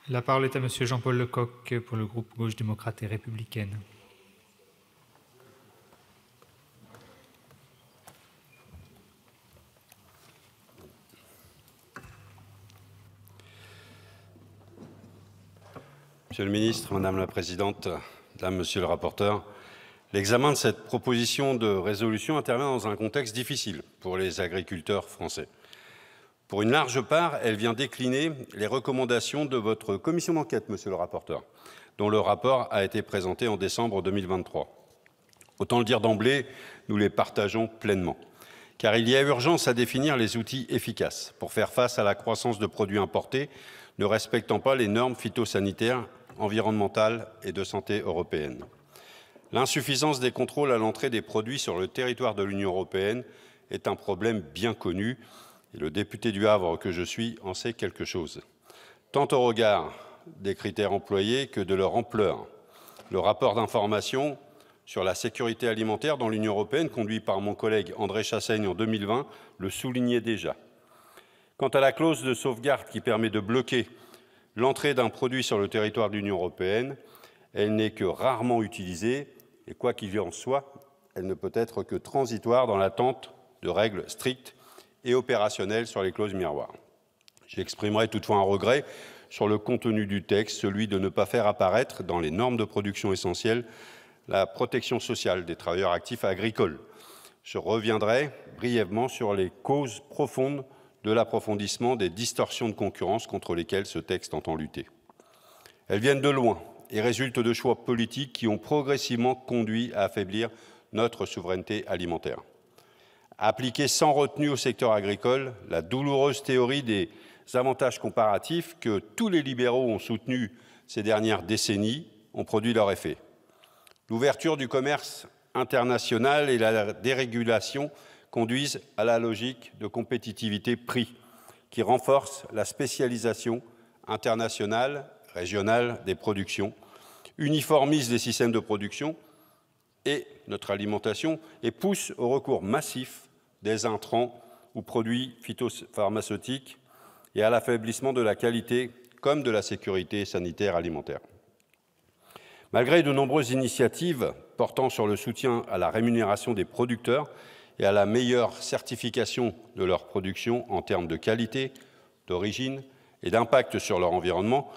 La parole est à Monsieur Jean-Paul Lecoq pour le groupe Gauche démocrate et républicaine. Monsieur le ministre, Madame la Présidente, Madame, Monsieur le rapporteur, l'examen de cette proposition de résolution intervient dans un contexte difficile pour les agriculteurs français. Pour une large part, elle vient décliner les recommandations de votre commission d'enquête, Monsieur le rapporteur, dont le rapport a été présenté en décembre 2023. Autant le dire d'emblée, nous les partageons pleinement, car il y a urgence à définir les outils efficaces pour faire face à la croissance de produits importés ne respectant pas les normes phytosanitaires, environnementales et de santé européennes. L'insuffisance des contrôles à l'entrée des produits sur le territoire de l'Union européenne est un problème bien connu, et le député du Havre que je suis en sait quelque chose, tant au regard des critères employés que de leur ampleur. Le rapport d'information sur la sécurité alimentaire dans l'Union européenne, conduit par mon collègue André Chassaigne en 2020, le soulignait déjà. Quant à la clause de sauvegarde qui permet de bloquer l'entrée d'un produit sur le territoire de l'Union européenne, elle n'est que rarement utilisée, et quoi qu'il en soit, elle ne peut être que transitoire dans l'attente de règles strictes et opérationnelles sur les clauses miroirs. J'exprimerai toutefois un regret sur le contenu du texte, celui de ne pas faire apparaître dans les normes de production essentielles la protection sociale des travailleurs actifs agricoles. Je reviendrai brièvement sur les causes profondes de l'approfondissement des distorsions de concurrence contre lesquelles ce texte entend lutter. Elles viennent de loin et résultent de choix politiques qui ont progressivement conduit à affaiblir notre souveraineté alimentaire. Appliquer sans retenue au secteur agricole la douloureuse théorie des avantages comparatifs que tous les libéraux ont soutenus ces dernières décennies ont produit leur effet. L'ouverture du commerce international et la dérégulation conduisent à la logique de compétitivité-prix qui renforce la spécialisation internationale, régionale des productions, uniformise les systèmes de production et notre alimentation et pousse au recours massif des intrants ou produits phytopharmaceutiques et à l'affaiblissement de la qualité comme de la sécurité sanitaire alimentaire. Malgré de nombreuses initiatives portant sur le soutien à la rémunération des producteurs et à la meilleure certification de leur production en termes de qualité, d'origine et d'impact sur leur environnement,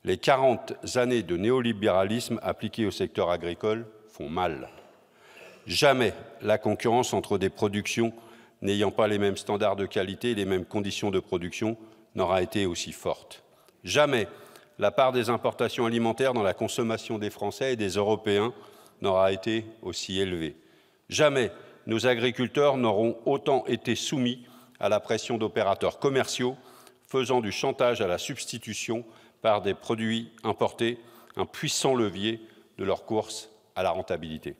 les 40 années de néolibéralisme appliqué au secteur agricole font mal. Jamais la concurrence entre des productions n'ayant pas les mêmes standards de qualité et les mêmes conditions de production n'aura été aussi forte. Jamais la part des importations alimentaires dans la consommation des Français et des Européens n'aura été aussi élevée. Jamais nos agriculteurs n'auront autant été soumis à la pression d'opérateurs commerciaux faisant du chantage à la substitution par des produits importés un puissant levier de leur course à la rentabilité.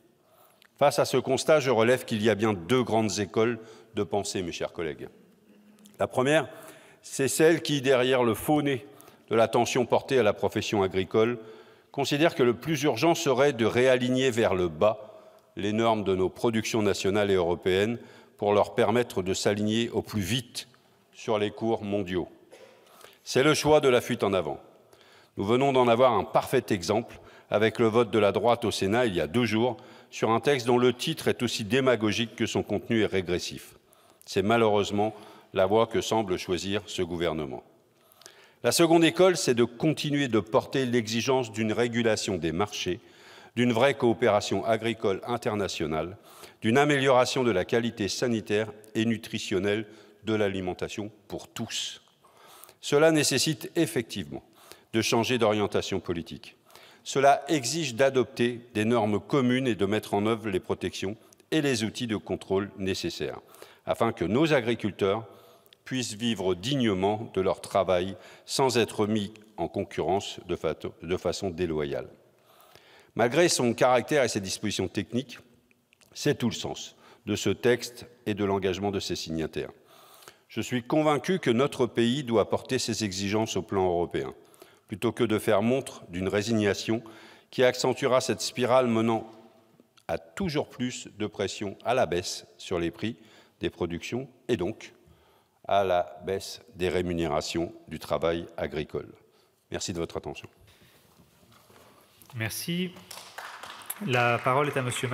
Face à ce constat, je relève qu'il y a bien deux grandes écoles de pensée, mes chers collègues. La première, c'est celle qui, derrière le faux nez de l'attention portée à la profession agricole, considère que le plus urgent serait de réaligner vers le bas les normes de nos productions nationales et européennes pour leur permettre de s'aligner au plus vite sur les cours mondiaux. C'est le choix de la fuite en avant. Nous venons d'en avoir un parfait exemple avec le vote de la droite au Sénat il y a 2 jours sur un texte dont le titre est aussi démagogique que son contenu est régressif. C'est malheureusement la voie que semble choisir ce gouvernement. La seconde école, c'est de continuer de porter l'exigence d'une régulation des marchés, d'une vraie coopération agricole internationale, d'une amélioration de la qualité sanitaire et nutritionnelle de l'alimentation pour tous. Cela nécessite effectivement de changer d'orientation politique. Cela exige d'adopter des normes communes et de mettre en œuvre les protections et les outils de contrôle nécessaires, afin que nos agriculteurs puissent vivre dignement de leur travail sans être mis en concurrence de façon déloyale. Malgré son caractère et ses dispositions techniques, c'est tout le sens de ce texte et de l'engagement de ses signataires. Je suis convaincu que notre pays doit porter ses exigences au plan européen, plutôt que de faire montre d'une résignation qui accentuera cette spirale menant à toujours plus de pression à la baisse sur les prix des productions et donc à la baisse des rémunérations du travail agricole. Merci de votre attention. Merci. La parole est à Monsieur